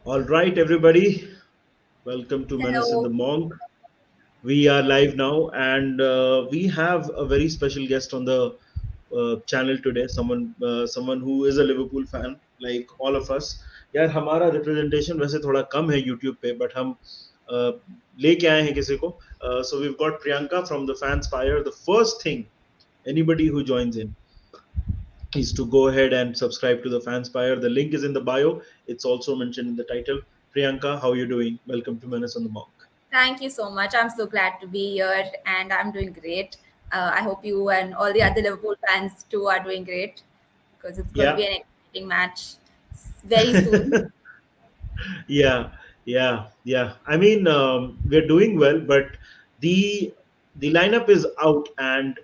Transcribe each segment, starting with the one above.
All right, everybody. Welcome to Menace the Hello. Monk. We are live now, and we have a very special guest on the channel today. Someone who is a Liverpool fan, like all of us. यार हमारा representation वैसे थोड़ा कम है YouTube पे, but हम uh, लेके आए हैं किसी को. So we've got Priyanka from the FanSpire. The first thing anybody who joins in is to go ahead and subscribe to the FanSpire. The link is in the bio. It's also mentioned in the title. Priyanka, how are you doing? Welcome to Menace on the Monk. Thank you so much. I'm so glad to be here and I'm doing great. I hope you and all the other Liverpool fans too are doing great because it's going to Yeah, be an exciting match very soon. yeah, yeah. I mean, we're doing well, but the the lineup is out, and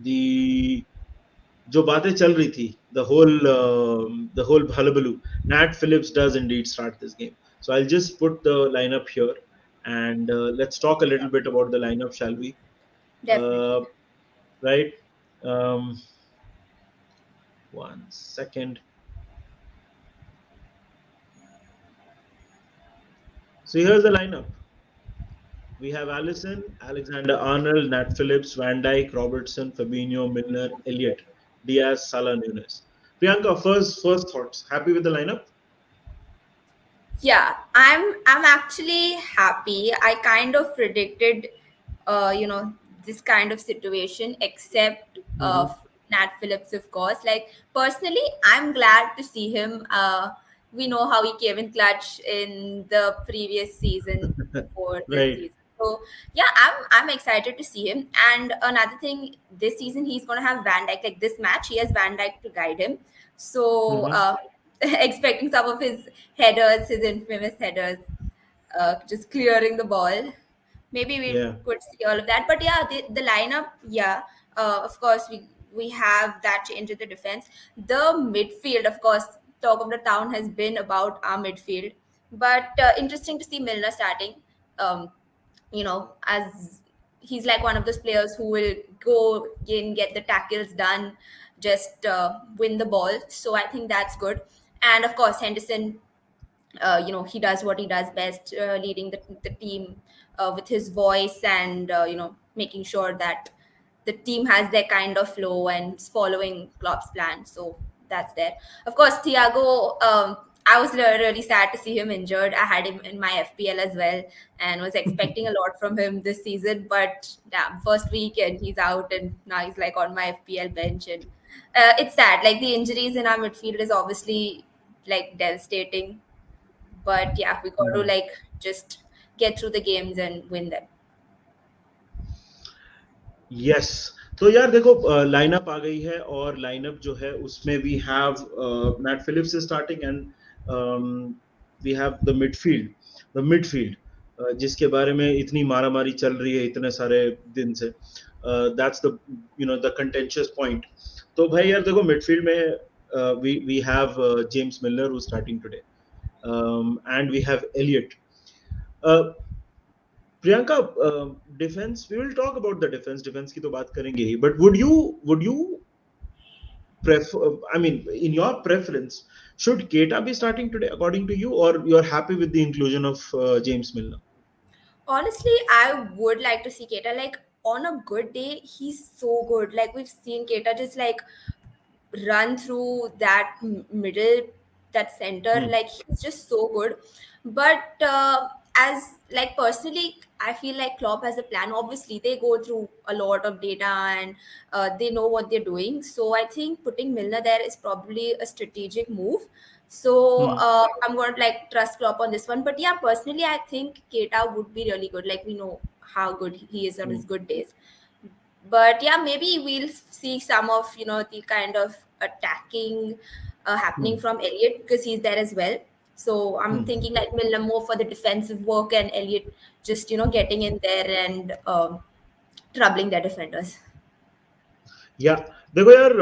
the जो बातें चल रही थी, the whole hullabaloo. Nat Phillips does indeed start this game. So I'll just put the lineup here, and let's talk a little bit about the lineup, shall we? Definitely. Uh, right. Um, 1 second. So here's the lineup. We have Allison, Alexander Arnold, Nat Phillips, Van Dijk, Robertson, Fabinho, Milner, Elliott, Diaz, Salah, Nunez. Priyanka, first thoughts. Happy with the lineup? Yeah, I'm actually happy. I kind of predicted this kind of situation except Hmm. Nat Phillips, of course. Like personally, I'm glad to see him. We know how he came in clutch in the previous season before this Right. season. So yeah, I'm excited to see him. And another thing, this season he's gonna have Van Dijk. Like this match, he has Van Dijk to guide him. So Hmm. expecting some of his headers, his infamous headers, just clearing the ball. Maybe we Yeah. could see all of that. But yeah, the lineup, yeah, of course, we have that change in the defense. The midfield, of course, talk of the town has been about our midfield. But interesting to see Milner starting. Um, as he's like one of those players who will go in, get the tackles done, just win the ball. So I think that's good. And of course, Henderson, he does what he does best, leading the team with his voice and making sure that the team has their kind of flow and is following Klopp's plan. So that's there. Of course, Thiago. I was really sad to see him injured. I had him in my FPL as well, and was expecting a lot from him this season. But yeah, first week and he's out, and now he's like on my FPL bench, and it's sad. Like the injuries in our midfield is obviously like devastating, but yeah, we got to Hmm. like just get through the games and win them. Yes. तो यार देखो, lineup आ गई है, और lineup जो है उसमें we have Matt Phillips is starting, and we have the midfield जिसके बारे में इतनी मारामारी चल रही है इतने सारे दिन से. That's the the contentious point. तो भाई यार देखो, मिडफील्ड में we have James Milner who starting today, and we have Elliott. Priyanka, defence, we will talk about the defence की तो बात करेंगे ही, but would you prefer, I mean, in your preference, should Keita be starting today according to you, or you're happy with the inclusion of James Milner? Honestly, I would like to see Keita. Like on a good day, he's so good. Like we've seen Keita just like run through that middle, that center. Hmm. Like he's just so good. But as like personally, I feel like Klopp has a plan. Obviously, they go through a lot of data and they know what they're doing. So I think putting Milner there is probably a strategic move. So Hmm. I'm going to like trust Klopp on this one. But yeah, personally, I think Keita would be really good. Like we know how good he is on Hmm. his good days. But yeah, maybe we'll see some of the kind of attacking happening Hmm. from Elliott because he's there as well. So I'm Hmm. thinking like Milner more for the defensive work and Elliott just getting in there and troubling their defenders. या देखो यार,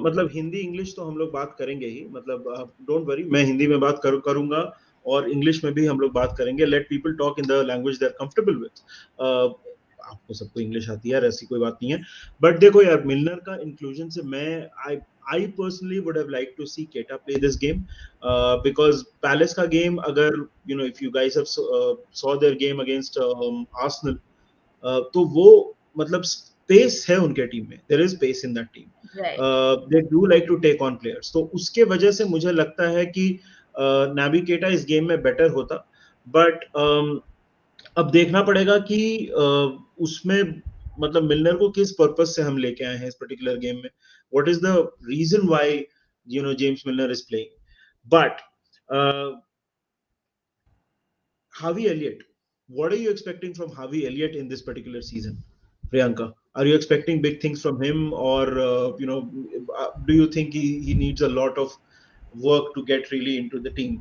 मतलब Hindi English तो हम लोग बात करेंगे ही, मतलब डोंट वरी, मैं हिंदी में बात करूंगा, और इंग्लिश में भी हम लोग बात करेंगे. Let people talk in the language they are comfortable with. आपको सबको इंग्लिश आती है यार, ऐसी कोई बात नहीं है. बट देखो यार, मिलनर का इंक्लूजन से मैं, आई I personally would have liked to see Keita play this game, because Palace ka game, agar if you guys have saw their game against Arsenal, तो वो मतलब स्पेस है उनके टीम में, there is space in that team, Right. They do like to take on players, तो उसके वजह से मुझे लगता है कि नाबी केटा इस गेम में बेटर होता, बट अब देखना पड़ेगा कि उसमें मतलब मिलनर को किस पर्पस से हम लेके आए हैं इस पर्टिकुलर गेम में, what is the reason why James Milner is playing, but Harvey Elliott, what are you expecting from Harvey Elliott in this particular season, Priyanka? Are you expecting big things from him, or do you think he needs a lot of work to get really into the team?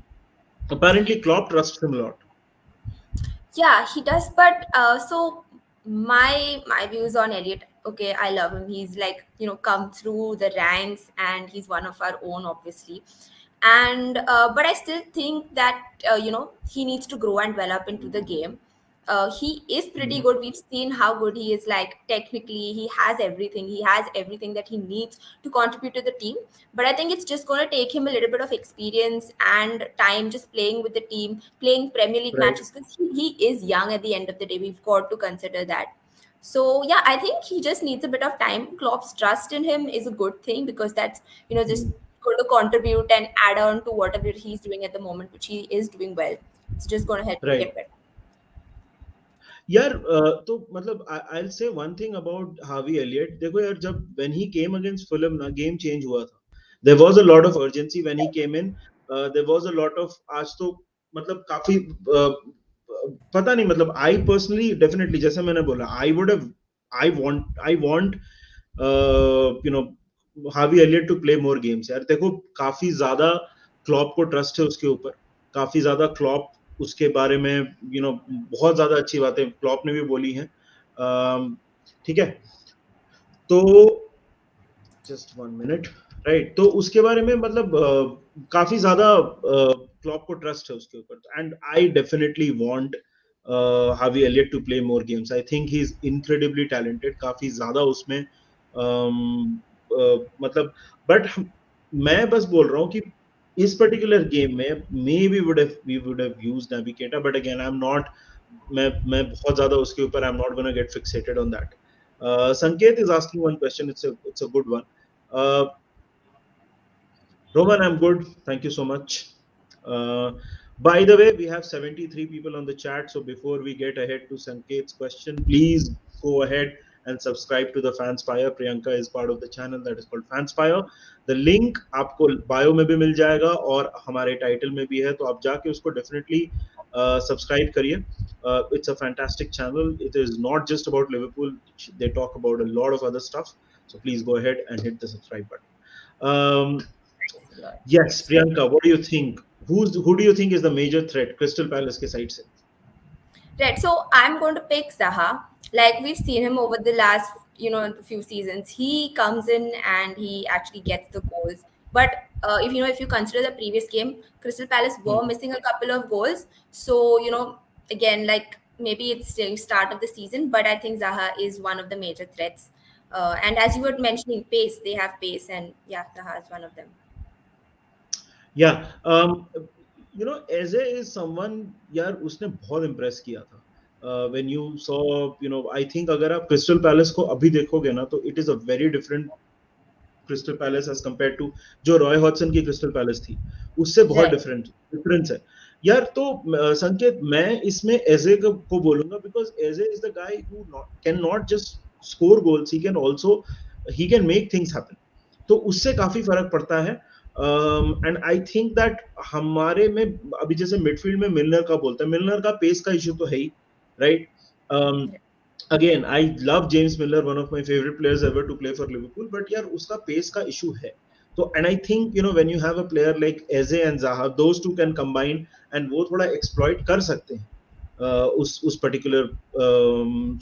Apparently, Klopp trusts him a lot. Yeah, he does. But so my views on Elliot. Okay, I love him. He's like, come through the ranks, and he's one of our own, obviously. And but I still think that he needs to grow and develop into the game. He is pretty Mhm. good. We've seen how good he is. Like technically, he has everything. He has everything that he needs to contribute to the team. But I think it's just going to take him a little bit of experience and time just playing with the team, playing Premier League Right. matches, because he is young at the end of the day. We've got to consider that. So yeah, I think he just needs a bit of time. Klopp's trust in him is a good thing, because that's just Mhm. going to contribute and add on to whatever he's doing at the moment, which he is doing well. It's just going to help him Right. get better. यार तो मतलब I'll say one thing about Harvey Elliott. देखो यार, जब when he came against Fulham ना game change हुआ था, there was a lot of urgency when he came in. There was a lot of, आज तो मतलब काफी पता नहीं, मतलब I personally definitely, जैसे मैंने बोला, I want Harvey Elliott to play more games. यार देखो, काफी ज्यादा क्लॉप को ट्रस्ट है उसके ऊपर, काफी ज्यादा क्लॉप उसके बारे में बहुत ज्यादा अच्छी बातें क्लॉप ने भी बोली हैं। ठीक है, तो जस्ट 1 मिनट, राइट, तो उसके बारे में मतलब काफी ज्यादा क्लॉप को ट्रस्ट है उसके ऊपर, and I definitely want Harvey Elliott to play more games. I think he is incredibly talented, काफी ज्यादा उसमें मतलब, बट मैं बस बोल रहा हूँ कि इस पर्टिकुलर गेम में may we would have used Naby Keita, but again I am not, मैं बहुत ज्यादा उसके ऊपर I am not gonna get fixated on that. Sanket is asking one question. It's a good one. Uh, Roman, I'm good. Thank you so much. Uh, by the way, we have 73 people on the chat. So before we get ahead to Sanket's question, please go ahead and subscribe to the FanSpire. Priyanka is part of the channel that is called FanSpire. The link आपको bio में भी मिल जाएगा और हमारे title में भी है, तो आप जाके उसको definitely subscribe करिए. It's a fantastic channel. It is not just about Liverpool. They talk about a lot of other stuff. So please go ahead and hit the subscribe button. Thanks a lot. Yes, Yes. Priyanka, what do you think? Who do you think is the major threat? Crystal Palace के side से? Right. So I'm going to pick Zaha. Like we've seen him over the last, few seasons. He comes in and he actually gets the goals. But if you consider the previous game, Crystal Palace Hmm. were missing a couple of goals. So again, like maybe it's still start of the season, but I think Zaha is one of the major threats. And as you were mentioning, pace. They have pace, and yeah, Zaha is one of them. Yeah, Eze is someone, यार उसने बहुत impress किया था. When you saw, I think अगर आप Crystal Palace को अभी देखोगे ना, तो it is a very different Crystal Palace as compared to जो रॉय हॉटसन की क्रिस्टल पैलेस थी, उससे बहुत Right. डिफरेंस है यार। तो संकेत, मैं इसमें एजे को बोलूंगा, because AJ is the guy who can not just score goals, he can make things happen, तो उससे काफी फर्क पड़ता है। एंड आई थिंक दैट हमारे में अभी जैसे मिडफील्ड में मिलनर का बोलता है, मिलनर का पेस का इशू तो है ही, right. Again, I love James Milner, one of my favorite players ever to play for Liverpool, but यार उसका pace का issue है। तो and I think when you have a player like Eze and Zaha, those two can combine and वो थोड़ा exploit कर सकते हैं उस particular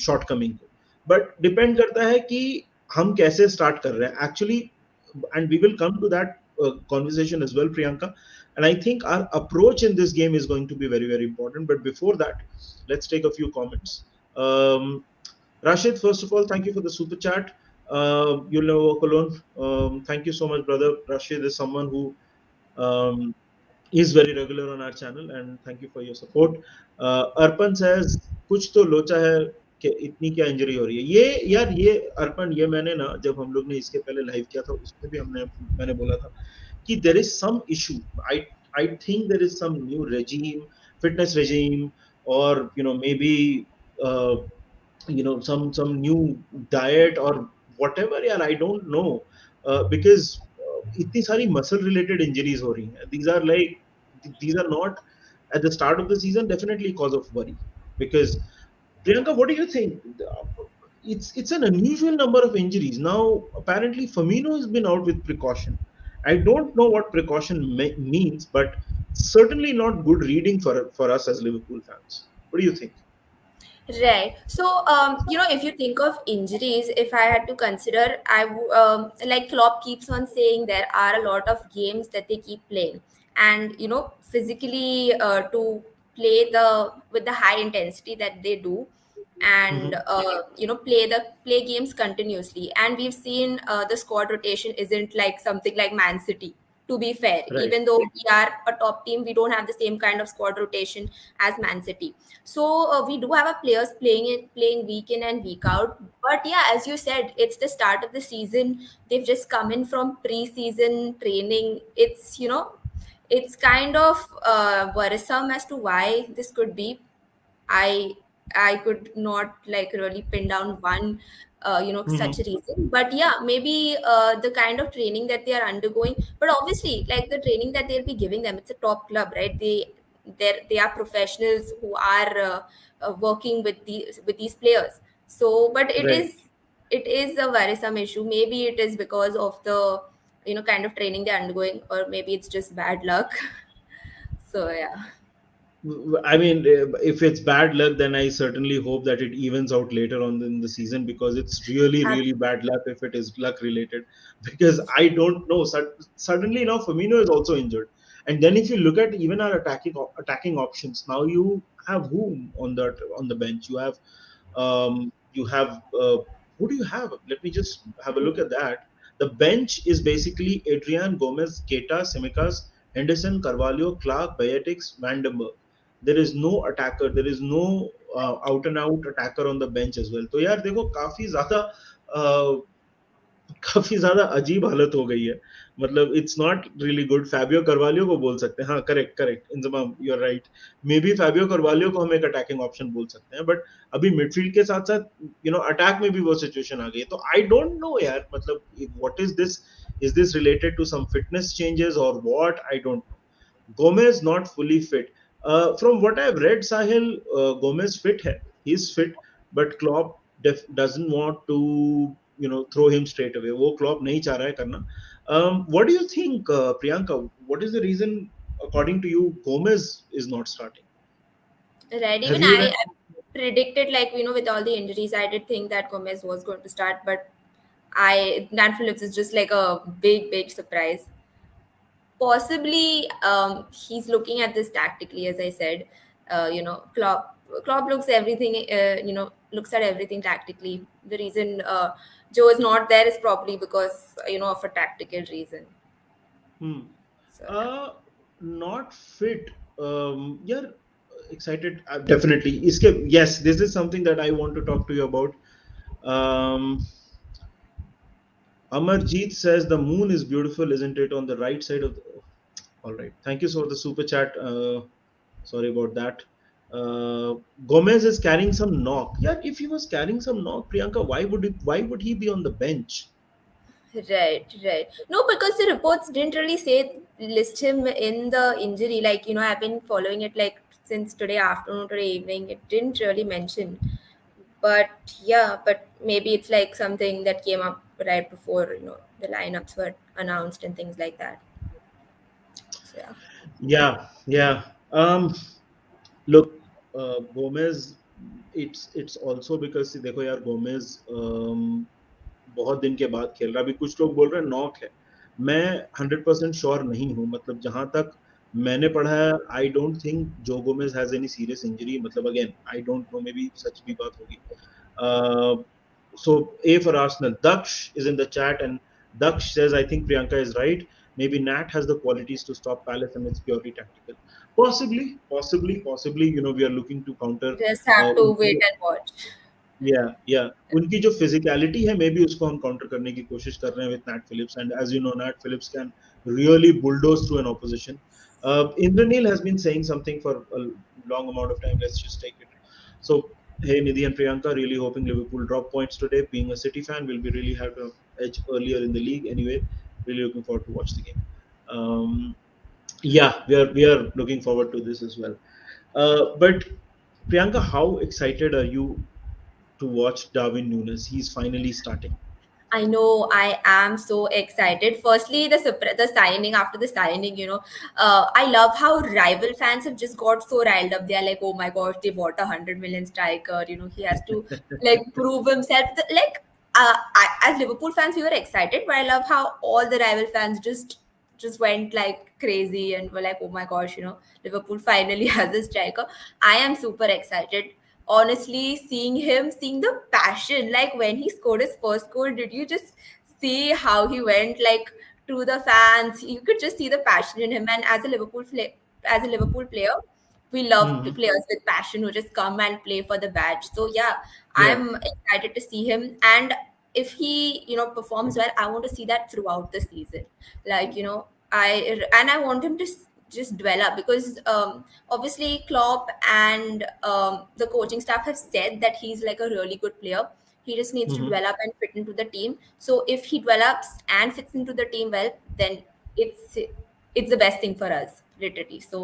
shortcoming को, but depend करता है कि हम कैसे start कर रहे हैं actually, and we will come to that conversation as well, Priyanka. And I think our approach in this game is going to be very, very important. But before that, let's take a few comments. Rashid, first of all, thank you for the super chat. You'll never walk alone. Thank you so much, brother. Rashid is someone who um, is very regular on our channel, and thank you for your support. Arpan says कुछ तो लोचा है कि इतनी क्या injury हो रही है ये यार ये अर्पण ये मैंने ना जब हम लोग ने इसके पहले लाइव किया था उसमें भी हमने मैंने बोला था कि there is some issue. I think there is some new regime, fitness regime, or maybe uh, some new diet or whatever. Yeah, I don't know because इतनी सारी muscle related injuries हो रही हैं. These are not at the start of the season definitely cause of worry because Priyanka, what do you think? It's an unusual number of injuries. Now, apparently, Firmino has been out with precaution. I don't know what precaution means, but certainly not good reading for us as Liverpool fans. What do you think? Right. So, if you think of injuries, if I had to consider, like Klopp keeps on saying there are a lot of games that they keep playing, and physically to play the with the high intensity that they do, and Hmm. play games continuously. And we've seen the squad rotation isn't like something like Man City. To be fair, Right. even though we are a top team, we don't have the same kind of squad rotation as Man City. So we do have a players playing week in and week out. But yeah, as you said, it's the start of the season. They've just come in from pre-season training. It's kind of worrisome as to why this could be. I I could not like really pin down one such Hmm. a reason, but yeah, maybe the kind of training that they are undergoing. But obviously, like the training that they'll be giving them, it's a top club, right? They are professionals who are working with these players. So, but Right. it is a worrisome issue. Maybe it is because of the kind of training they're undergoing, or maybe it's just bad luck. So yeah. I mean, if it's bad luck, then I certainly hope that it evens out later on in the season because it's really, really bad luck if it is luck related. Because I don't know. Suddenly now Firmino is also injured, and then if you look at even our attacking options, now you have whom on the bench? You have who do you have? Let me just have a look at that. The bench is basically Adrian, Gomez, Keita, Simicas, Henderson, Carvalho, Clark, Beatix, Vandenberg. There is no attacker. There is no out and out attacker on the bench as well. तो यार देखो काफी ज्यादा अजीब हालत हो गई है. मतलब it's not really good. Fabio Carvalho को बोल सकते हैं. हाँ, correct correct Inzamam, you are right. Maybe Fabio Carvalho को हम एक अटैकिंग ऑप्शन बोल सकते हैं, बट अभी मिडफील्ड के साथ साथ अटैक में भी वो सिचुएशन आ गई है. तो आई डोंट नो यार, मतलब what is this related to some fitness changes और what, I don't know. Gomez not fully fit. From what I've read, Sahil, Gomez fit hai. He's fit, but Klopp doesn't want to, throw him straight away. वो Klopp नहीं चाह रहा है करना. What do you think, Priyanka? What is the reason, according to you, Gomez is not starting? Right. Have Even you read? I predicted, like, with all the injuries, I did think that Gomez was going to start, but Dan Phillips is just like a big, big surprise. Possibly, he's looking at this tactically, as I said. Klopp looks everything, looks at everything tactically. The reason Joe is not there is probably because, of a tactical reason. Hmm. So, yeah. Uh, Not fit. Yeah, excited. Definitely. Yes, this is something that I want to talk to you about. Um, Amarjeet says the moon is beautiful, isn't it? On the right side of the. All right. Thank you for the super chat. Sorry about that. Gomez is carrying some knock. Yeah, if he was carrying some knock, Priyanka, why would he be on the bench? Right, right. No, because the reports didn't really say list him in the injury. Like, I've been following it like since today afternoon, today evening. It didn't really mention. But yeah, but maybe it's like something that came up right before, the lineups were announced and things like that. So yeah. Yeah, yeah. Look, Gomez, it's also because देखो यार Gomez बहुत दिन के बाद खेल रहा है. अभी कुछ लोग बोल रहे हैं नॉक है. मैं 100% श्योर नहीं हूँ. मतलब जहां तक मैंने पढ़ा है, आई डोंट थिंक जो Gomez has any serious injury. मतलब again I don't know, maybe सच भी बात होगी. So A for Arsenal. Daksh is in the chat, and Daksh says, I think Priyanka is right. Maybe Nat has the qualities to stop Palace, and it's purely tactical. Possibly. We are looking to counter. Just have to उनकी wait जो and watch. या उनकी जो physicality है may be उसको हम counter करने की कोशिश कर रहे हैं with Nat Phillips and as you know Nat Phillips can really bulldoze through an opposition. Indranil has been saying something for a long amount of time. Let's just take it. So, hey Nidhi and Priyanka, really hoping Liverpool drop points today. Being a City fan, will be really have an edge earlier in the league. Anyway, really looking forward to watch the game. Um, yeah, we are looking forward to this as well. But Priyanka, how excited are you to watch Darwin Nunez? He's finally starting. I know, I am so excited. Firstly, the signing, after the signing, I love how rival fans have just got so riled up. They are like, "Oh my gosh, they bought 100 million striker." He has to like prove himself. As Liverpool fans, we were excited, but I love how all the rival fans just went like crazy and were like, "Oh my gosh, Liverpool finally has a striker." I am super excited, honestly. Seeing the passion, like when he scored his first goal, did you just see how he went like to the fans? You could just see the passion in him. And as a Liverpool player, we love the Hmm. players with passion who just come and play for the badge. So yeah, Yeah. I'm excited to see him. And if he performs well, I want to see that throughout the season. Like I want him to just develop, because obviously Klopp and the coaching staff have said that he's like a really good player. He just needs to Hmm. develop and fit into the team. So if he develops and fits into the team well, then it's the best thing for us, literally. So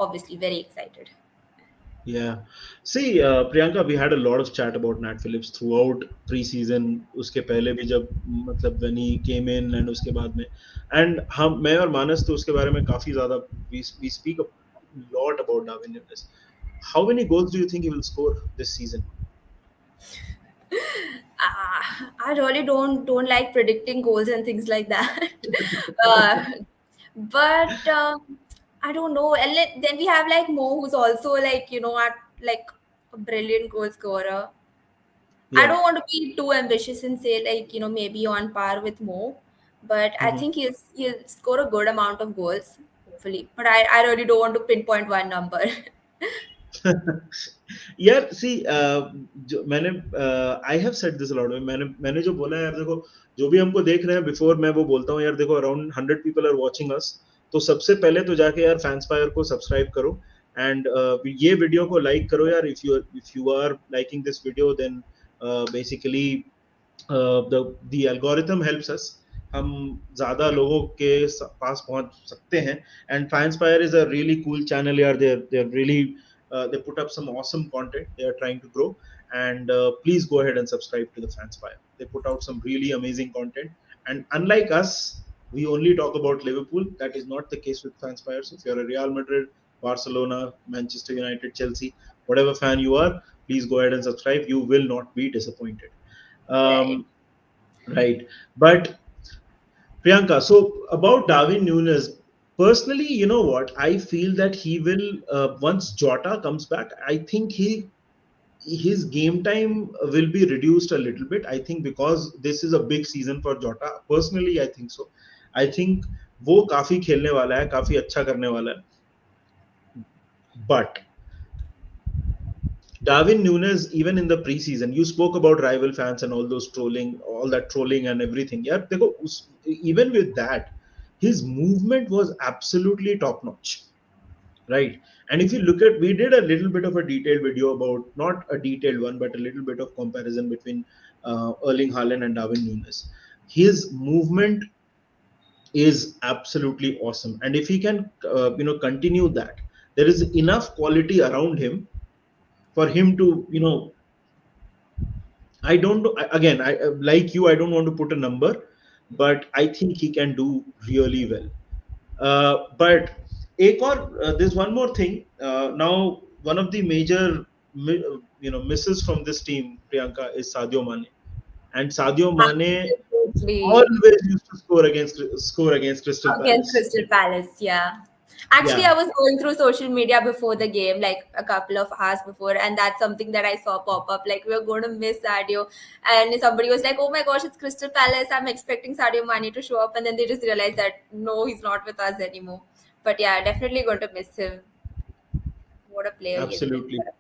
obviously very excited. Yeah. See, Priyanka, we had a lot of chat about Nat Phillips throughout pre-season. उसके पहले भी जब मतलब when he came in and उसके बाद में and हम मैं और मानस तो उसके बारे में काफी ज़्यादा we speak a lot about Darwin Nunez. How many goals do you think he will score this season? I really don't like predicting goals and things like that. uh, but I don't know. And then we have like Mo, who's also like at like a brilliant goal scorer. I Yeah. don't want to be too ambitious and say like maybe on par with Mo, but I Mhm. think he'll score a good amount of goals, hopefully. But I really don't want to pinpoint one number. यार सी जो मैंने I have said this a lot मैंने मैंने जो बोला है यार देखो जो भी हमको देख रहे हैं बिफोर मैं वो बोलता हूँ यार देखो around 100 people are watching us तो सबसे पहले तो जाके यार फैंसपायर को सब्सक्राइब करो एंड ये वीडियो को लाइक करो यार if you are liking this video then basically the algorithm helps us हम ज्यादा लोगों के पास पहुंच सकते हैं and FanSpire is a really cool channel यार they're really they put up some awesome content they are trying to grow and please go ahead and subscribe to the FanSpire. They put out some really amazing content and unlike us we only talk about Liverpool. That is not the case with FanSpire. So if you're a Real Madrid, Barcelona, Manchester United, Chelsea, whatever fan you are, please go ahead and subscribe. You will not be disappointed. Right. um, right. But Priyanka, so about Darwin Nunez, personally, you know what? I feel that he will once Jota comes back. I think his game time will be reduced a little bit. I think because this is a big season for Jota. Personally, I think so. I think वो काफी खेलने वाला है, काफी अच्छा करने वाला है. But Darwin Nunez, even in the preseason, you spoke about rival fans and all those trolling, all that trolling and everything. Yeah, देखो, even with that, his movement was absolutely top notch, right? And if you look at, we did a little bit of a detailed video about, not a detailed one, but a little bit of comparison between Erling Haaland and Darwin Nunez. His movement is absolutely awesome, and if he can, continue that, there is enough quality around him for him to, I don't know. Again, I like you. I don't want to put a number, but I think he can do really well. But there's one more thing. Now, one of the major, misses from this team, Priyanka, is Sadio Mane, and Sadio Mane Absolutely. always used to score against Crystal Against Palace. Crystal Palace, yeah. Actually, I Yeah, was going through social media before the game, like a couple of hours before, and that's something that I saw pop up. Like, we're going to miss Sadio. And somebody was like, oh my gosh, it's Crystal Palace. I'm expecting Sadio Mane to show up. And then they just realized that no, he's not with us anymore. But yeah, definitely going to miss him. What a player he has been absolutely. for us.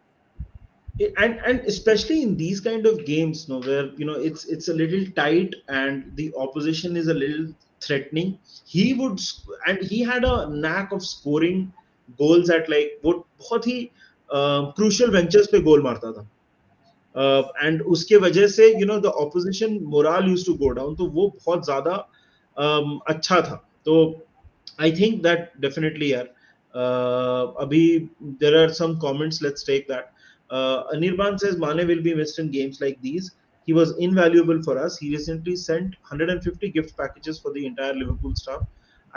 And especially in these kind of games, no, where it's a little tight and the opposition is a little threatening, and he had a knack of scoring goals at like वो बहुत ही crucial ventures पे गोल मारता था, and उसके वजह से the opposition morale used to go down, तो वो बहुत ज्यादा अच्छा था। तो आई थिंक दैट डेफिनेटली यार, अभी there are some comments, let's take that. Anirban says Mane will be missed in games like these. He was invaluable for us. He recently sent 150 gift packages for the entire Liverpool staff.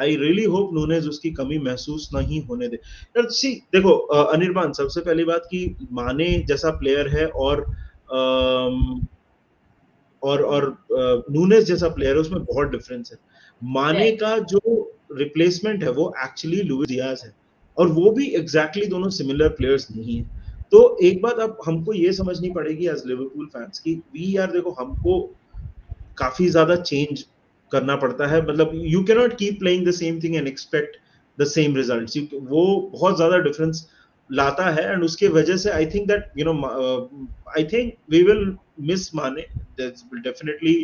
I really hope Nunez उसकी कमी महसूस नहीं होने दे। यार सी देखो, अनिर्बान, सबसे पहली बात कि माने जैसा प्लेयर है अम, और नूनेज जैसा प्लेयर है, उसमें बहुत डिफरेंस है। माने Right. का जो रिप्लेसमेंट है वो एक्चुअली लुइस डियाज है, और वो भी एग्जैक्टली exactly दोनों सिमिलर प्लेयर्स नहीं है। तो एक बात अब हमको ये समझनी पड़ेगी एज लिवरपूल फैंस की, वी यार देखो, हमको काफी ज्यादा चेंज करना पड़ता है। मतलब you can not keep playing the same thing and expect the same results. वो बहुत ज्यादा डिफरेंस लाता है, एंड उसके वजह से I think that I think we will miss Mane, definitely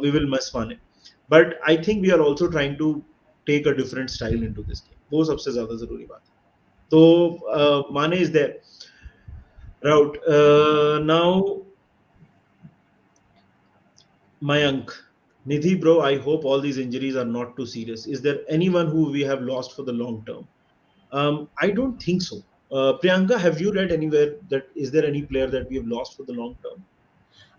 we will miss Mane, but I think we are also trying to take a different style into this game, वो सबसे ज्यादा जरूरी बात है। तो Mane is there right now. Mayank, Nidhi, bro, I hope all these injuries are not too serious. Is there anyone who we have lost for the long term? I don't think so. Priyanka, have you read anywhere that is there any player that we have lost for the long term?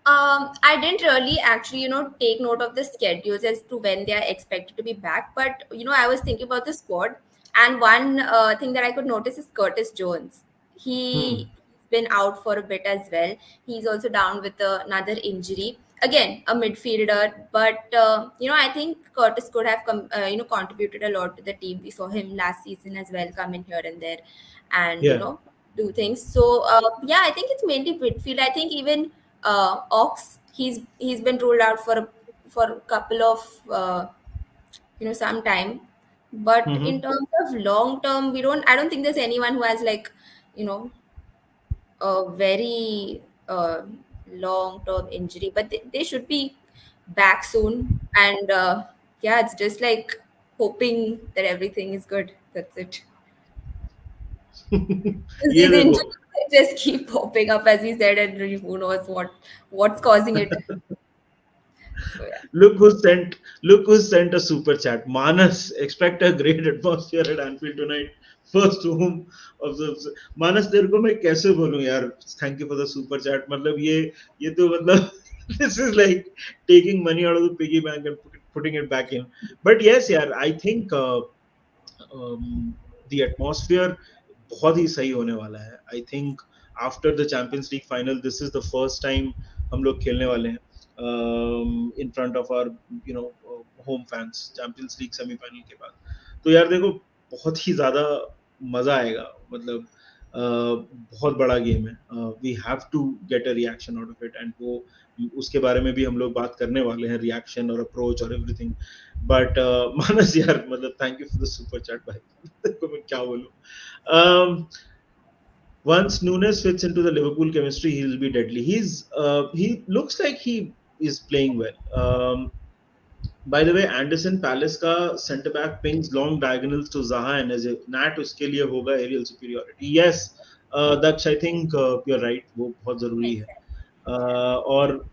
I didn't really actually, take note of the schedules as to when they are expected to be back. But, I was thinking about the squad. And one thing that I could notice is Curtis Jones. He's Hmm. been out for a bit as well. He's also down with another injury. Again, a midfielder. But, I think Curtis could have contributed a lot to the team. We saw him last season as well, come in here and there and, Yeah. do things. So, yeah, I think it's mainly midfield. I think even Ox. He's been ruled out for a couple of some time. But in Hmm. terms of long term, we don't. I don't think there's anyone who has like you know a very long term injury. But they should be back soon. And yeah, it's just like hoping that everything is good. That's it. ये These देखो, injuries just keep popping up, as we said, and who knows what's causing it. So yeah. look who sent look who sent a super chat. Manas, expect a great atmosphere at Anfield tonight. First home of the Manas, तेरे को मैं कैसे बोलूं यार, thank you for the super chat. मतलब ये तो मतलब this is like taking money out of the piggy bank and putting it back in. But yes यार, I think the atmosphere बहुत ही सही होने वाला है। I think after the Champions League final, this is the first time हम लोग खेलने वाले हैं in front of our home fans, Champions League semifinal के बाद। तो यार देखो, बहुत ही ज्यादा मजा आएगा। मतलब बहुत बड़ा गेम है। We have to get a reaction out of it, and वो उसके बारे में भी हम लोग बात करने वाले हैं, रिएक्शन और अप्रोच और एवरीथिंग। बट मानस यार, मतलब thank you for the super chat भाई। देखो मैं क्या बोलूं। um, Once Nunez fits into the Liverpool chemistry, he'll be deadly. He looks like he is playing well. By the way, Anderson Palace का center back pings long diagonals to Zaha and Eze. Nat उसके लिए होगा aerial superiority. Yes, Daksh, I think you're right. वो बहुत जरूरी है। Exactly. और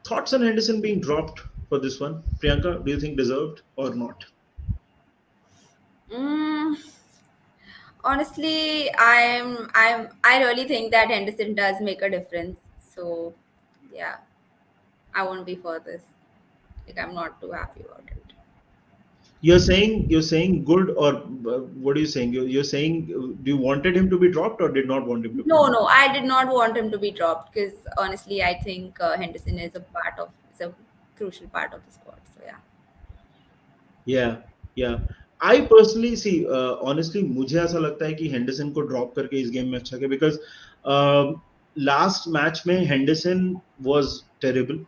thoughts on Henderson being dropped for this one, Priyanka? Do you think deserved or not? Mm, honestly, I really think that Henderson does make a difference. So, yeah, I won't be for this. Like, I'm not too happy about it. You're saying good, or what are you saying? You're saying, do you wanted him to be dropped or did not want him to be No, dropped? no, I did not want him to be dropped because honestly, I think Henderson is a crucial part of the squad. So yeah. Yeah, या I personally see honestly मुझे ऐसा लगता है कि Henderson को drop करके इस game में अच्छा किया, बिकॉज लास्ट मैच में Henderson was terrible,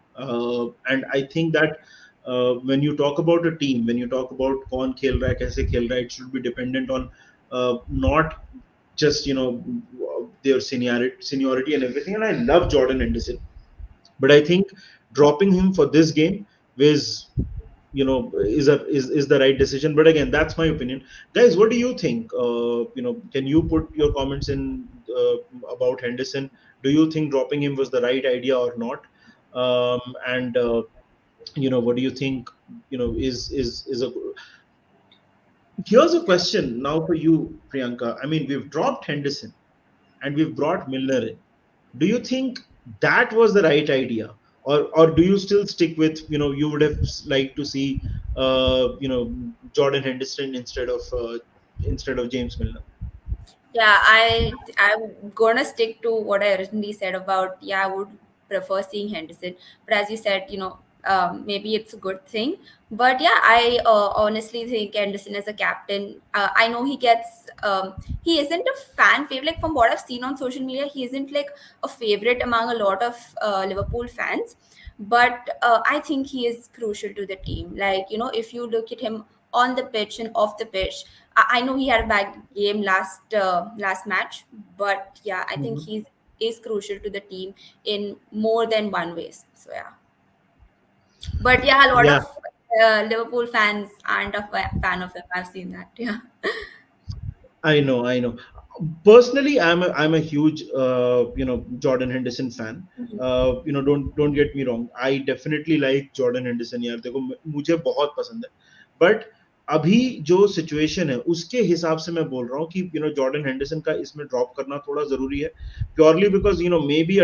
and I think that when you talk about a team, when you talk about कौन खेल रहा है कैसे खेल रहा है, it should be dependent on not just their seniority and everything. And I love Jordan Henderson, but I think dropping him for this game was, is the right decision. But again, that's my opinion. Guys, what do you think? Can you put your comments in about Henderson? Do you think dropping him was the right idea or not? And what do you think? Is a Here's a question now for you, Priyanka. I mean, we've dropped Henderson and we've brought Milner in. Do you think that was the right idea, or do you still stick with, you would have liked to see Jordan Henderson instead of James Milner? Yeah, I'm gonna stick to what I originally said about, yeah, I would prefer seeing Henderson. But as you said, maybe it's a good thing. But yeah, I honestly think Henderson as a captain. I know he isn't a fan favorite. Like from what I've seen on social media, he isn't like a favorite among a lot of Liverpool fans. But I think he is crucial to the team. Like, if you look at him on the pitch and off the pitch, I know he had a bad game last match, but yeah, I think Mhm. he's is crucial to the team in more than one ways. So yeah, but yeah, a lot Yeah, of Liverpool fans aren't a fan of him. I've seen that. Yeah. I know. Personally, I'm a huge Jordan Henderson fan. Mhm. Don't get me wrong. I definitely like Jordan Henderson यार, देखो मुझे बहुत पसंद है. But अभी जो situation है उसके हिसाब से मैं बोल रहा हूँ कि जॉर्डन हेंडरसन का इसमें ड्रॉप करना थोड़ा जरूरी है, प्योरली बिकॉज मे बी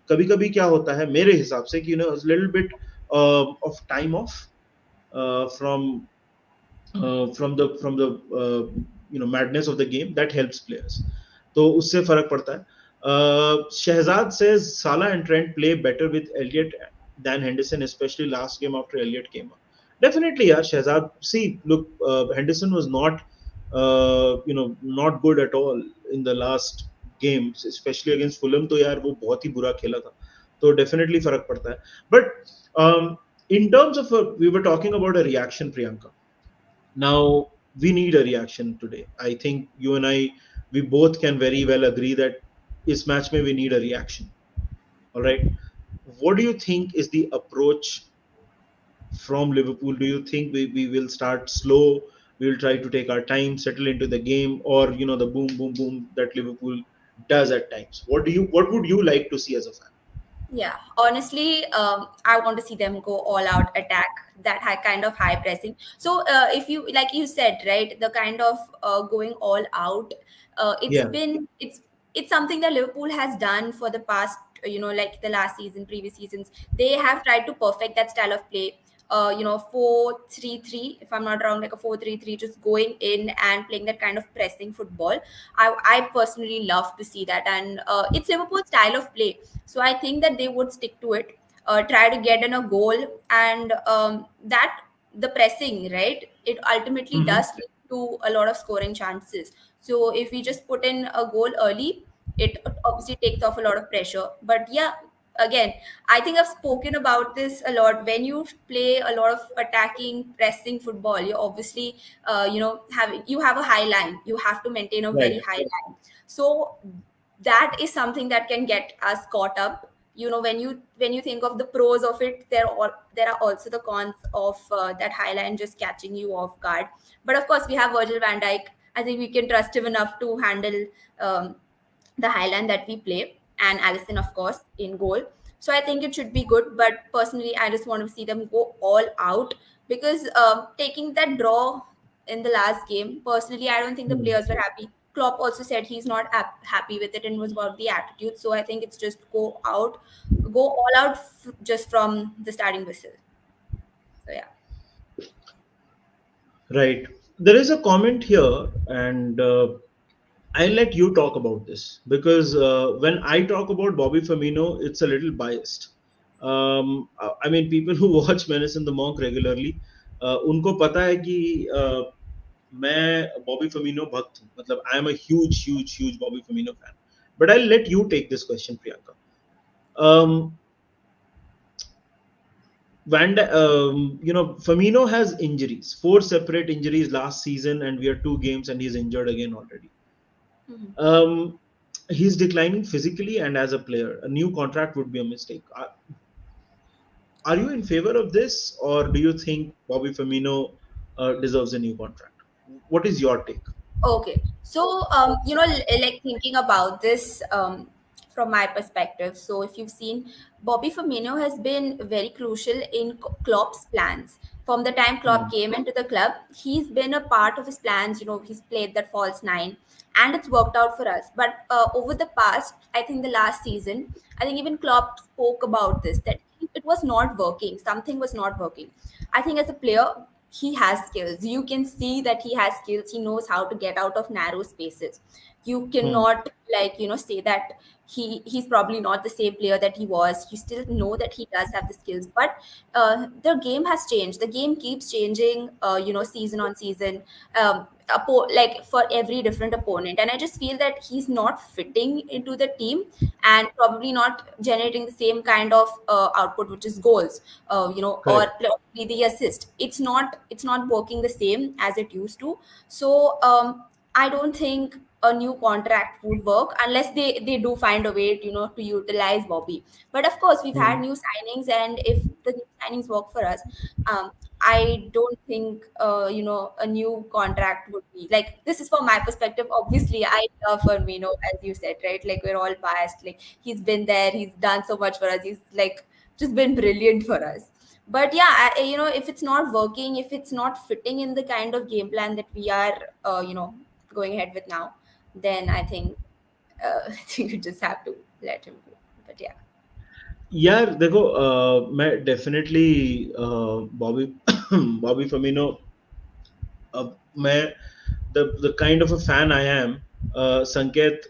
कभी कभी क्या होता है मेरे हिसाब से कि little bit of time of from from the madness of the game that helps players. तो उससे फर्क पड़ता है. Shehzad says Salah and Trent play better with Elliott than Henderson, especially last game after Elliott came up. Definitely, yeah, Shehzad. See, look, Henderson was not good at all in the last games, especially against Fulham. तो यार वो बहुत ही बुरा खेला था. तो definitely फर्क पड़ता है. But in terms of we were talking about a reaction, Priyanka. Now we need a reaction today. I think you and I, we both can very well agree that this match may we need a reaction. All right. What do you think is the approach from Liverpool? Do you think we will start slow? We will try to take our time, settle into the game, or the boom, boom, boom that Liverpool does at times. What would you like to see as a fan? Yeah, honestly, I want to see them go all out attack, that high kind of high pressing. So, if you like you said, right, the kind of going all out, Yeah. it's something that Liverpool has done for the past, like the last season, previous seasons. They have tried to perfect that style of play. 4-3-3, if I'm not wrong, like a 4-3-3, just going in and playing that kind of pressing football. I personally love to see that, and it's Liverpool's style of play, so I think that they would stick to it, try to get in a goal, and that the pressing, right? It ultimately Hmm. does lead to a lot of scoring chances. So if we just put in a goal early, it obviously takes off a lot of pressure. But yeah, again, I think I've spoken about this a lot. When you play a lot of attacking, pressing football, you obviously, you have a high line. You have to maintain a very Right. high line. So that is something that can get us caught up. When you think of the pros of it, there are also the cons of that high line just catching you off guard. But of course, we have Virgil van Dijk. I think we can trust him enough to handle um, the highland that we play, and Allison, of course, in goal. So I think it should be good. But personally, I just want to see them go all out, because taking that draw in the last game, personally, I don't think the Hmm. players were happy. Klopp also said he's not happy with it and was about the attitude. So I think it's just go all out just from the starting whistle. So yeah. Right. There is a comment here, and I'll let you talk about this because when I talk about Bobby Firmino, it's a little biased. I mean, people who watch Menace and the Monk regularly, उनको पता है कि मैं Bobby Firmino भक्त हूँ, मतलब I am a huge huge huge Bobby Firmino fan. But I'll let you take this question, Priyanka. Um, Firmino has injuries, four separate injuries last season, and we are 2 games, and he's injured again already. Mhm. Um, he's declining physically and as a player. A new contract would be a mistake. Are you in favor of this, or do you think Bobby Firmino deserves a new contract? What is your take? Okay. So, like thinking about this from my perspective. So, if you've seen, Bobby Firmino has been very crucial in Klopp's plans. From the time Klopp Hmm. came into the club, he's been a part of his plans. He's played that false nine, and it's worked out for us. But over the past, I think the last season, I think even Klopp spoke about this, that it was not working. Something was not working. I think as a player, he has skills. You can see that he has skills. He knows how to get out of narrow spaces. You Hmm. cannot, like, say that he's probably not the same player that he was. You still know that he does have the skills, but the game has changed. The game keeps changing, season on season, like for every different opponent. And I just feel that he's not fitting into the team, and probably not generating the same kind of output, which is goals, or Correct. probably the assist. It's not working the same as it used to. So I don't think a new contract would work unless they do find a way to utilize Bobby. But of course, we've had Hmm. new signings, and if the new signings work for us, I don't think a new contract would be like, this is from my perspective. Obviously, I love Firmino, as you said, right? Like, we're all biased. Like, he's been there, he's done so much for us. He's like just been brilliant for us. But yeah, if it's not working, if it's not fitting in the kind of game plan that we are, going ahead with now, then I think I think you just have to let him go. But yeah. यार देखो, मैं definitely Bobby Bobby Firmino, अब मैं the kind of a fan I am, Sanket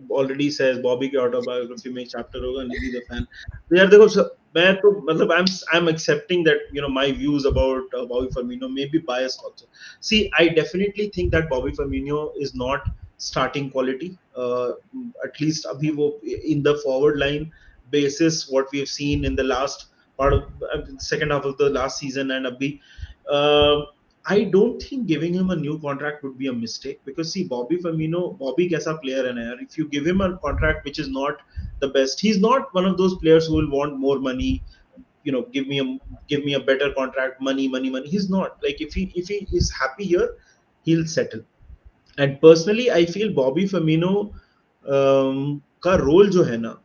already says Bobby के autobiography में chapter होगा Nidhi the fan. तो यार देखो, मैं तो मतलब I'm accepting that my views about Bobby Firmino may be biased also. See, I definitely think that Bobby Firmino is not starting quality. At least अभी वो in the forward line basis what we have seen in the last part of second half of the last season and abhi. Uh, I don't think giving him a new contract would be a mistake because see, Bobby Firmino, Bobby कैसा player है ना यार. If you give him a contract which is not the best, he's not one of those players who will want more money. Give me a better contract, money, money, money. He's not like if he is happy here, he'll settle. And personally, I feel Bobby Firmino का role जो है ना,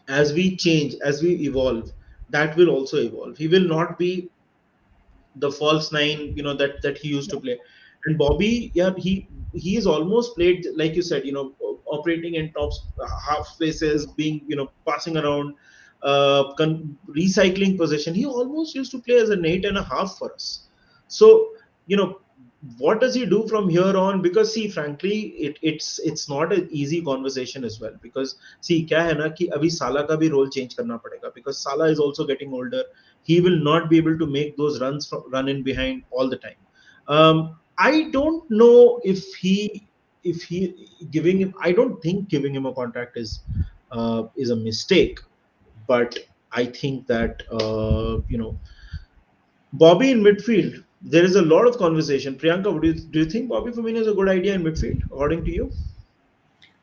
as we change, as we evolve, that will also evolve. He will not be the false nine, that he used to play. And Bobby, yeah, he is almost played like you said, operating in top half spaces, being passing around, recycling possession. He almost used to play as an 8.5 for us. So you know what does he do from here on? Because see, frankly, it's not an easy conversation as well. Because see, क्या है ना कि अभी साला का भी role change करना पड़ेगा because Salah is also getting older. He will not be able to make those run in behind all the time. I don't know if he giving him. I don't think giving him a contract is a mistake, but I think that Bobby in midfield. There is a lot of conversation. Priyanka, do you think Bobby Firmino is a good idea in midfield, according to you?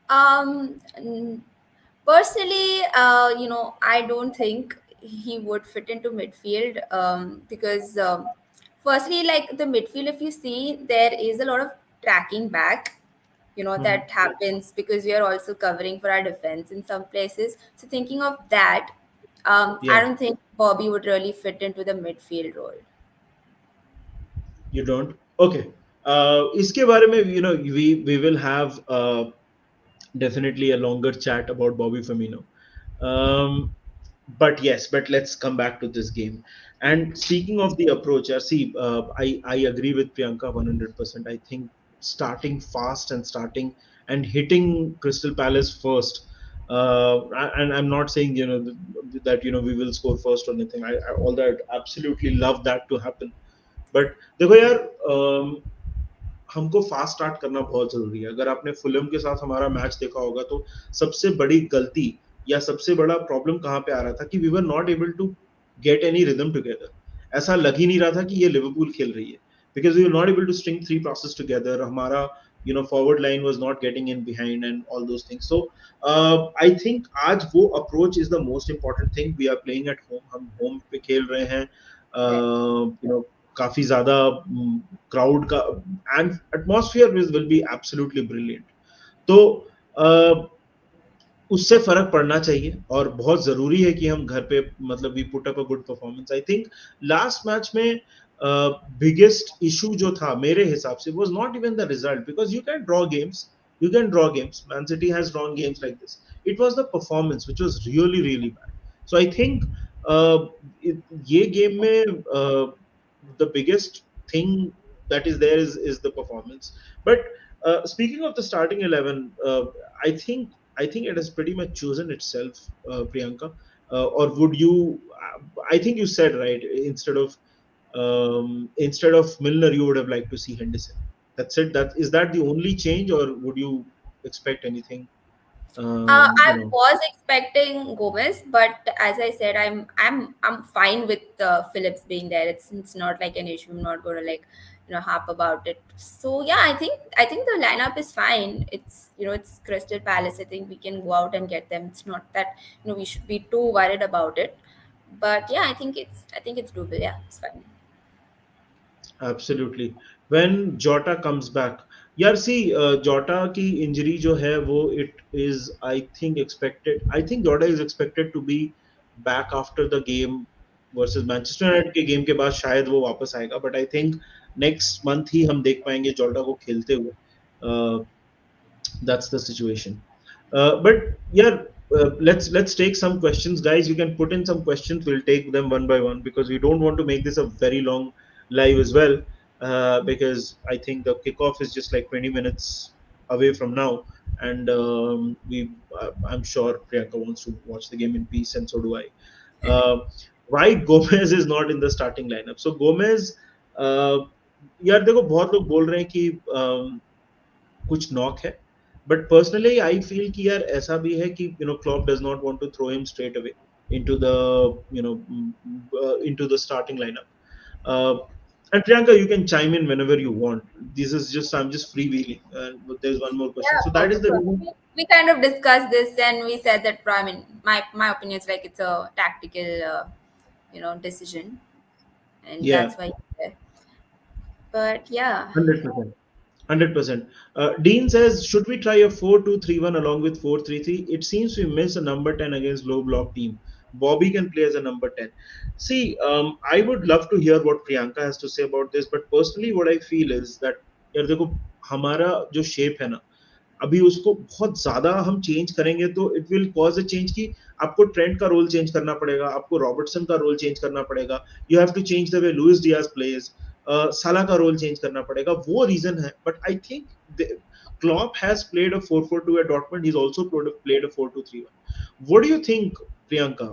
Um, n- Personally, I don't think he would fit into midfield, because, firstly, like the midfield, if you see, there is a lot of tracking back, Hmm. that happens because we are also covering for our defense in some places. So thinking of that, I Yeah, don't think Bobby would really fit into the midfield role. you don't. Okay. इसके बारे में we will have definitely a longer chat about Bobby Firmino. But yes, but let's come back to this game. And speaking of the approach, see, I agree with Priyanka 100%. I think starting fast and starting and hitting Crystal Palace first. And I'm not saying that we will score first or anything. All that absolutely love that to happen. But देखो यार, हमको fast start करना बहुत जरूरी है। अगर आपने Fulham के साथ हमारा मैच देखा होगा तो सबसे बड़ी गलती या सबसे बड़ा प्रॉब्लम कहाँ पे आ रहा था कि we were not able to get any rhythm together. ऐसा लग ही नहीं रहा था कि ये लिवरपूल खेल रही है, because we were not able to string three crosses together. हमारा forward line was not getting in behind and all those things. So I think आज वो approach is the most important thing. We are playing at home, हम home पे खेल रहे हैं। Right. काफी ज्यादा क्राउड का and atmosphere will be absolutely brilliant. तो उससे फर्क पड़ना चाहिए और बहुत जरूरी है कि हम घर पे मतलब we put up a good performance. I think last match में बिगेस्ट इशू जो था मेरे हिसाब से was not even the result, because you can draw games, Man City has drawn games like this. It was the performance which was really really bad. So I think ये game में the biggest thing that is there is the performance. But speaking of the starting 11, I think I think it has pretty much chosen itself, Priyanka. Or would you? I think you said right, instead of Milner, you would have liked to see Henderson. That's it. That is that the only change, or would you expect anything? I was expecting Gomez, but as I said, I'm fine with Phillips being there. It's not like an issue. I'm not gonna like harp about it. So yeah, I think the lineup is fine. It's Crystal Palace. I think we can go out and get them. It's not that we should be too worried about it. But yeah, I think it's doable. Yeah, it's fine. Absolutely. When Jota comes back, यार सी जोटा की injury जो है वो it is I think expected, I think Jota is expected to be back after the game versus Manchester United के game के बाद शायद वो वापस आएगा, but I think next month ही हम देख पाएंगे जोटा को खेलते हुए। that's the situation. But yeah, let's take some questions, guys. You can put in some questions. We'll take them one by one because we don't want to make this a very long live as well. Because I think the kickoff is just like 20 minutes away from now, and I'm sure Priyanka wants to watch the game in peace, and so do I. Uh, why Gomez is not in the starting lineup? So Gomez, uh, यार देखो बहुत लोग बोल रहे हैं कि कुछ knock है, बट पर्सनली आई फील कि यार ऐसा भी है कि Klopp does not want to throw him straight away into the you know into the starting lineup. And Priyanka, you can chime in whenever you want. This is just I'm just freewheeling, but there's one more question, Yeah, so of course, that of is the course. reason. We kind of discussed this and we said that I mean my opinion is like it's a tactical decision and Yeah, that's why. But yeah, 100%. 100%. Dean says, should we try a 4-2-3-1 along with 4-3-3? It seems we miss a number 10 against low block team. Bobby can play as a number 10. See, I would love to hear what Priyanka has to say about this, but personally, what I feel is that यार देखो हमारा जो shape है ना, अभी उसको बहुत ज्यादा हम चेंज करेंगे तो it will cause a change कि आपको ट्रेंट का रोल चेंज करना पड़ेगा, आपको रॉबर्टसन का रोल चेंज करना पड़ेगा, you have to change the way Luis Diaz plays, Salah का रोल चेंज करना पड़ेगा, वो रीजन है। But I think Klopp has played a 4-4-2 at Dortmund. He's also played a 4-2-3-1. What do you think, Priyanka?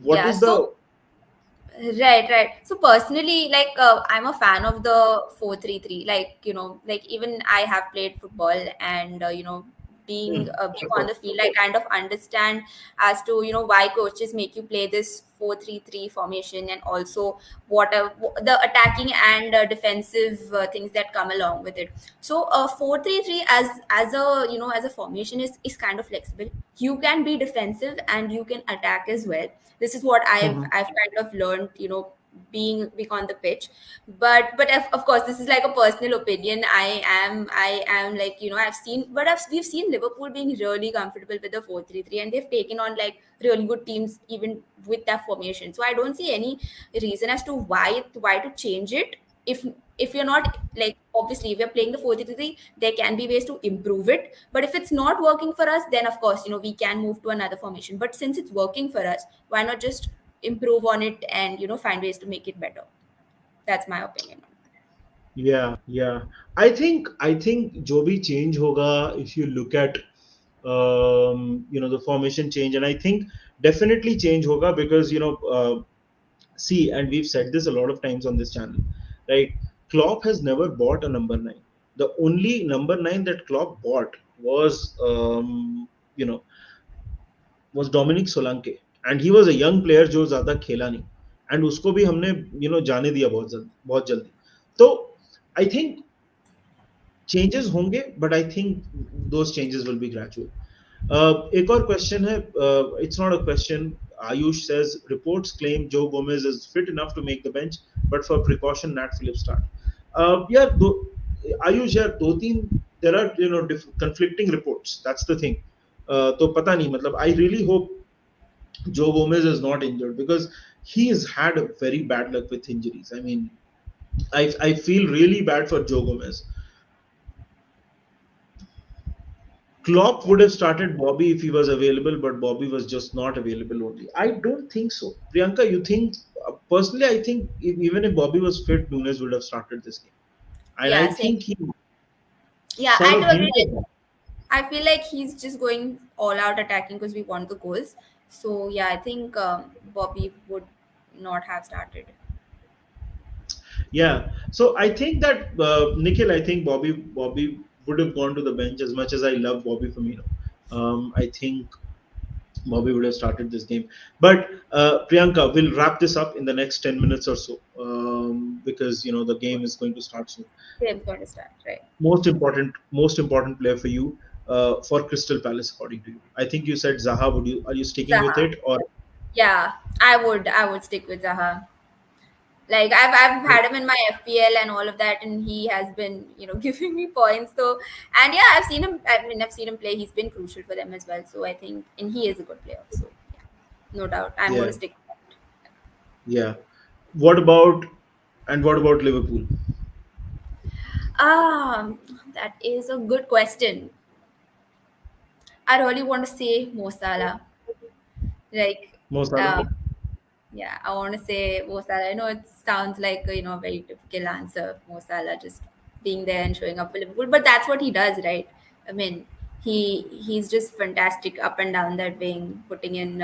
What yeah. is the? Right. So personally, like I'm a fan of the 4-3-3. Like like even I have played football, and being being Of on the course. field, I kind of understand as to why coaches make you play this 4-3-3 formation, and also what the attacking and defensive things that come along with it. So 4-3-3 as a as a formation is kind of flexible. You can be defensive and you can attack as well. This is what Mhm. I've kind of learned being on the pitch. But of course this is like a personal opinion. I am like I've seen, but we've seen Liverpool being really comfortable with the 4-3-3, and they've taken on like really good teams even with that formation. So I don't see any reason as to why to change it. If you're not like, obviously if you're playing the 4-3-3, there can be ways to improve it, but if it's not working for us, then of course we can move to another formation. But since it's working for us, why not just improve on it and find ways to make it better? That's my opinion. Yeah. I think जो भी change होगा, if you look at the formation change, and I think definitely change होगा because see, and we've said this a lot of times on this channel, right? Klopp has never bought a number nine. The only number nine that Klopp bought was, you know, was Dominic Solanke, and he was a young player जो ज़्यादा खेला नहीं, and उसको भी हमने जाने दिया बहुत जल्दी. तो I think changes होंगे, but I think those changes will be gradual. एक और क्वेश्चन है, it's not a question. Ayush says reports claim Joe Gomez is fit enough to make the bench, but for precaution, Nat Phillips start. यार दो आयुष यार दो तीन there are conflicting reports. That's the thing. तो पता नहीं, मतलब I really hope Joe Gomez is not injured because he has had a very bad luck with injuries. I mean, I feel really bad for Joe Gomez. Klopp would have started Bobby if he was available, but Bobby was just not available only. I don't think so. Priyanka, you think? Personally, I think even if Bobby was fit, Nunez would have started this game. And I Yeah, same. think he Yeah, sort I of do agree. hinted that. I feel like he's just going all out attacking because we want the goals. So yeah, I think Bobby would not have started. Yeah. So I think that Nikhil, I think Bobby would have gone to the bench as much as I love Bobby Firmino. I think Bobby would have started this game. But Priyanka, we'll wrap this up in the next 10 minutes or so, because the game is going to start soon. Game's going to start, right? Most important player for you, for Crystal Palace, according to you. I think you said Zaha. Are you sticking with Zaha. it, or Yeah, I would stick with Zaha. Like I've had him in my FPL and all of that, and he has been giving me points. So and yeah, I've seen him. I mean, I've seen him play. He's been crucial for them as well. So I think, and he is a good player. So yeah, no doubt, I'm going yeah, to stick with yeah? What about what about Liverpool? that. That is a good question. I really want to say Mo Salah. Like, Mo Salah? uh, yeah, I want to say Mo Salah. I know it sounds like a very typical answer, Mo Salah just being there and showing up for Liverpool, but that's what he does, right? I mean, he's just fantastic up and down that wing, putting in,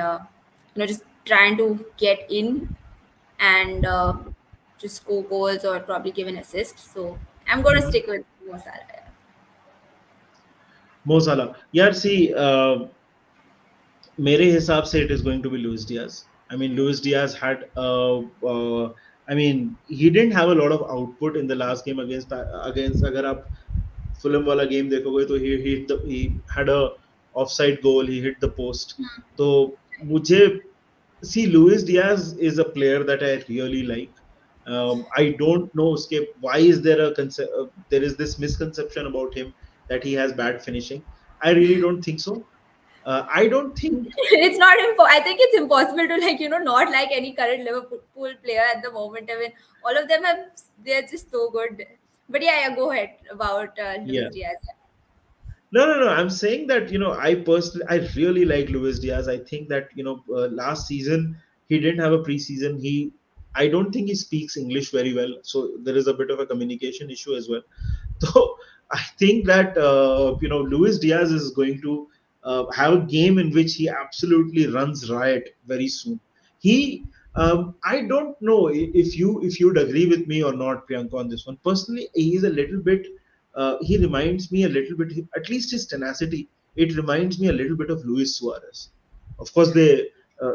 just trying to get in and just score goals or probably give an assist. So I'm going to Mhm. stick with Mo Salah. Mo Salah. Yeah, see, मेरे हिसाब से it is going to be Luis Diaz. I mean, Luis Diaz had, I mean, he didn't have a lot of output in the last game against. अगर आप Fulham वाला game देखोगे तो he had a offside goal. He hit the post. तो मुझे see Luis Diaz is a player that I really like. I don't know why is there there is this misconception about him that he has bad finishing. I really don't think so. I don't think. It's not I think it's impossible to not like any current Liverpool player at the moment. I mean, all of them they're just so good. But yeah, go ahead about Luis Yeah. Diaz. No. I'm saying that I personally, I really like Luis Diaz. I think that last season he didn't have a preseason. I don't think he speaks English very well, so there is a bit of a communication issue as well. So I think that Luis Diaz is going to have a game in which he absolutely runs riot very soon. He, I don't know if you'd agree with me or not, Priyanka, on this one. Personally, he is a little bit. He reminds me a little bit, at least his tenacity. It reminds me a little bit of Luis Suarez. Of course, they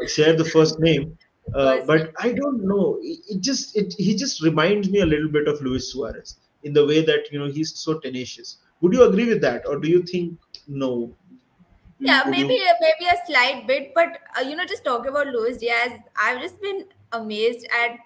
share the first name, First name. but I don't know. He just reminds me a little bit of Luis Suarez in the way that he's so tenacious. Would you agree with that, or do you think no? Yeah, Would maybe you? maybe a slight bit, but just talking about Luis Diaz, I've just been amazed at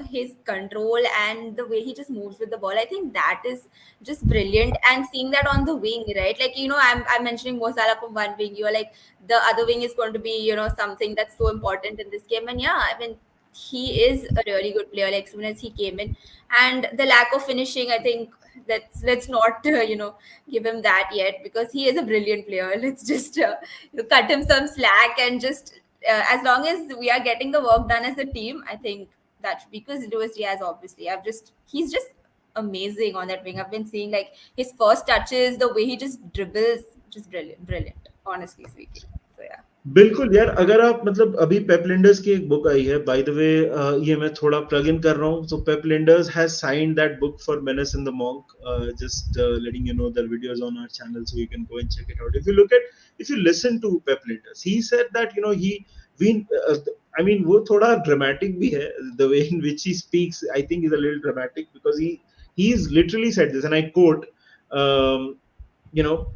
his control and the way he just moves with the ball. I think that is just brilliant, and seeing that on the wing, right? Like I'm mentioning Mo Salah from one wing. You're like the other wing is going to be something that's so important in this game, and yeah, I mean he is a really good player. Like soon as he came in, and the lack of finishing, I think let's not give him that yet because he is a brilliant player. Let's just cut him some slack and just as long as we are getting the work done as a team, I think that because Luis Diaz, obviously, he's just amazing on that wing. I've been seeing like his first touches, the way he just dribbles, just brilliant, honestly speaking. So yeah. बिल्कुल यार, अगर आप मतलब अभी पेप लिंडर्स की एक book आई है, by the way, ये मैं थोड़ा प्लग इन कर रहा हूँ. So Pep Lijnders has signed that book for Menace in the Monk. Just letting you know, the videos on our channel, so you can go and check it out. If you listen to Pep Linders, he said that, we I mean, वो थोड़ा dramatic भी है. The way in which he speaks, I think, is a little dramatic, because he's literally said this, and I quote, um, you know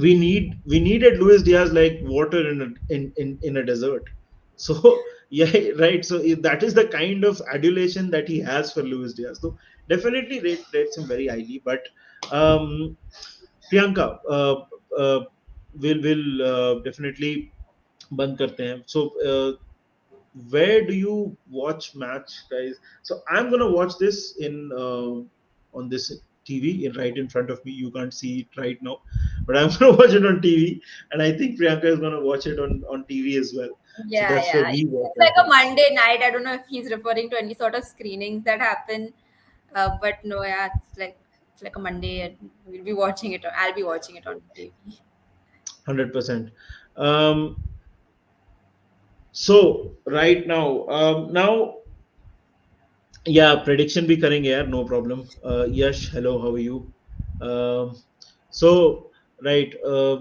we needed Luis Diaz like water in a desert. So yeah, right. So that is the kind of adulation that he has for Luis Diaz. So definitely rates him very highly. But um, Priyanka, will definitely बंद करते हैं. So where do you watch match, guys? So I'm gonna watch this in on this TV right in front of me. You can't see it right now, but I'm gonna watch it on TV, and I think Priyanka is gonna watch it on TV as well. So Yeah, that's where yeah. we watch It's our like a games. Monday night. I don't know if he's referring to any sort of screenings that happen, but no, yeah, it's like a Monday, and we'll be watching it. I'll be watching it on TV. 100%. Um, so right now, yeah, prediction भी करेंगे यार, no problem. Yash, hello, how are you? Um, so right,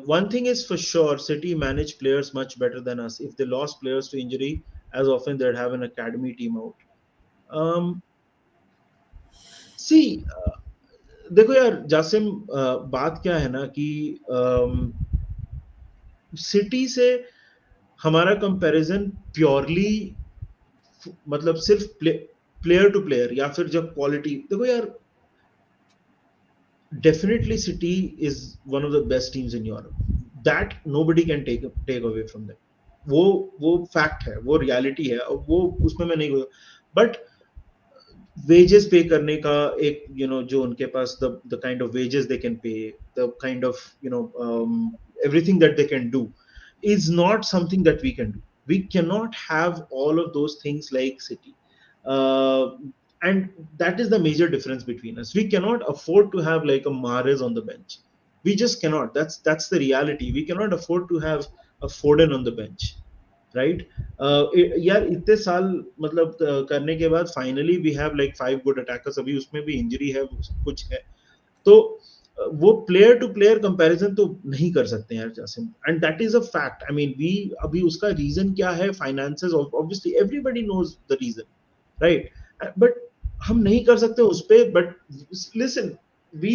one thing is for sure, City manage players much better than us. If they lost players to injury as often, they'd have an academy team out. um, See, देखो यार जासिम, बात क्या है ना कि city से हमारा comparison purely, मतलब सिर्फ प्लेयर टू प्लेयर, या फिर जब क्वालिटी देखो यार, definitely City is one of the best teams in Europe. That nobody can take away from them. वो फैक्ट है, वो रियलिटी है, और वो उसमें मैं नहीं, बट वेजेस पे करने का एक, जो उनके पास, the kind of wages they can pay, the kind of, everything that they can do is not something that we can do. We cannot have all of those things like City. uh, and that is the major difference between us. We cannot afford to have like a Mahrez on the bench. We just cannot. That's the reality. We cannot afford to have a Foden on the bench, right. यार इतने साल मतलब करने के बाद finally we have like 5 good attackers. अभी उसमें भी इंजरी है, वो सब कुछ है. तो वो प्लेयर टू प्लेयर कंपैरिजन तो नहीं कर सकते यार Jasim, and that is a fact. I mean, we अभी उसका रीजन क्या है? Finances, obviously everybody knows the reason, right. But हम नहीं कर सकते उस पे. But listen, we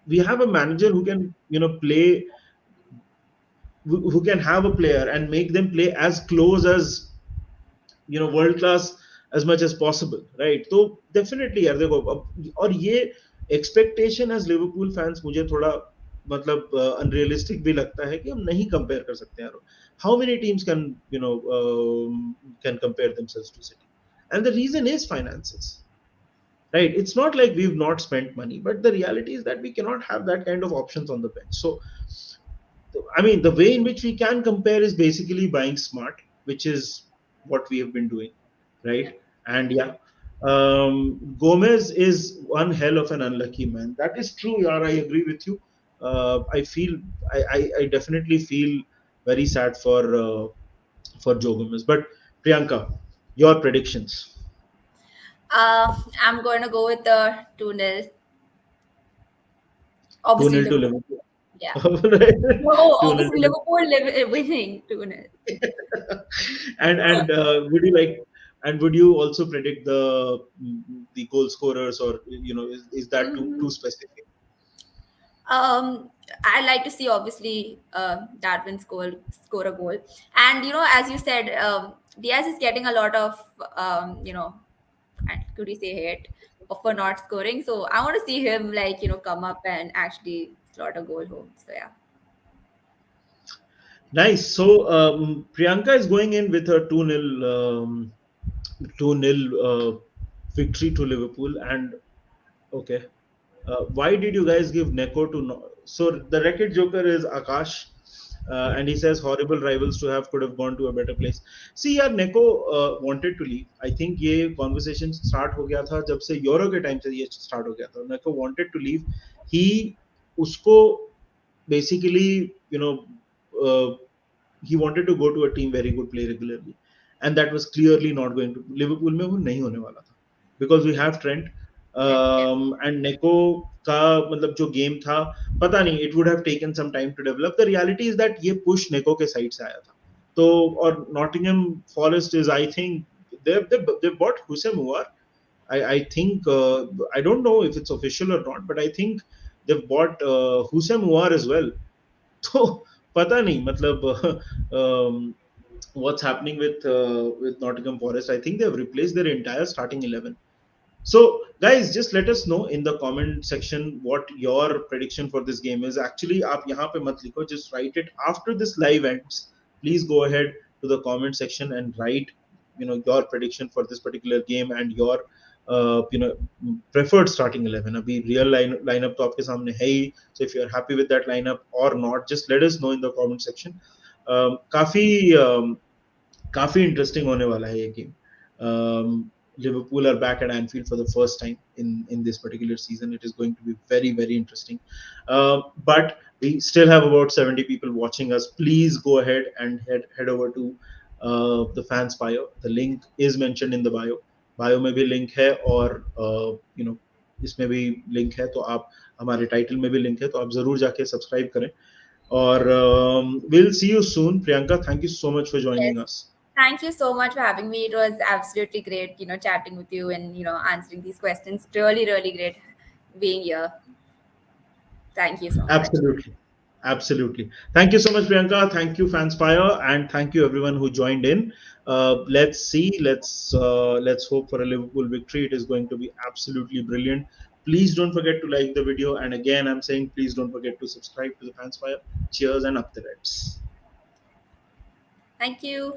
we have a manager who can, play, who can have a player and make them play as close as, world class as much as possible, right? तो definitely यार देखो अब, और ये expectation as Liverpool fans मुझे थोड़ा मतलब unrealistic भी लगता है कि हम नहीं compare कर सकते यार. How many teams can, can compare themselves to City? And the reason is finances, right? It's not like we've not spent money, but the reality is that we cannot have that kind of options on the bench. So I mean, the way in which we can compare is basically buying smart, which is what we have been doing, right? And yeah, Gomez is one hell of an unlucky man. That is true, yaar. I agree with you. I feel, I definitely feel very sad for Joe Gomez. But Priyanka, your predictions. I'm going to go with the 2-0. 2 Obviously, nil to Liverpool. Liverpool. Yeah. Right? No, 2 nil obviously, to Liverpool winning 2-0. and would you like, and would you also predict the goal scorers, or is that too Mhm. specific? I like to see obviously Darwin score a goal, and as you said, Diaz is getting a lot of could you say hate for not scoring. So I want to see him come up and actually slot a goal home. So yeah. Nice. So Priyanka is going in with her 2-0 2-0 victory to Liverpool. And okay, why did you guys give Neko to so the Wreckage Joker is Akash, and he says horrible rivals to have, could have gone to a better place. See यार, Neko wanted to leave. I think ये conversation start हो गया था जब से euro के time से ये start हो गया था. Neko wanted to leave. He उसको basically, uh, he wanted to go to a team where he could play regularly, and that was clearly not going to Liverpool में वो नहीं होने वाला था, because we have Trent, Yeah. and Neko का मतलब जो गेम था, पता नहीं, it would have taken some time to develop. The reality is that ये push Neko के side से आया था. तो और Nottingham Forest is, I think, they bought Hussein Muar. I think, I don't know if it's official or not, but I think they've bought Hussein Muar as well. तो पता नहीं मतलब what's happening with Nottingham Forest. I think they've replaced their entire starting 11. So, guys, just let us know in the comment section what your prediction for this game is. Actually, आप यहाँ पे मत लिखो, just write it after this live ends. Please go ahead to the comment section and write, your prediction for this particular game and your, preferred starting 11. अभी real lineup तो आपके सामने है ही. So if you are happy with that lineup or not, just let us know in the comment section. काफी काफी interesting होने वाला है ये game. Liverpool are back at Anfield for the first time in this particular season. It is going to be very, very interesting. But we still have about 70 people watching us. Please go ahead and head over to the FanSpire. The link is mentioned in the bio. Bio में भी link है और इसमें भी link है, तो आप हमारे title में भी link है, तो आप जरूर जाके subscribe करें. और we'll see you soon. Priyanka, thank you so much for Yes. joining us. Thank you so much for having me. It was absolutely great, chatting with you and, answering these questions. Really, really great being here. Thank you so much. Absolutely. Absolutely. Thank you so much, Priyanka. Thank you, Fanspire, and thank you everyone who joined in. Let's see. Let's hope for a Liverpool victory. It is going to be absolutely brilliant. Please don't forget to like the video. And again, I'm saying please don't forget to subscribe to the Fanspire. Cheers and up the Reds. Thank you.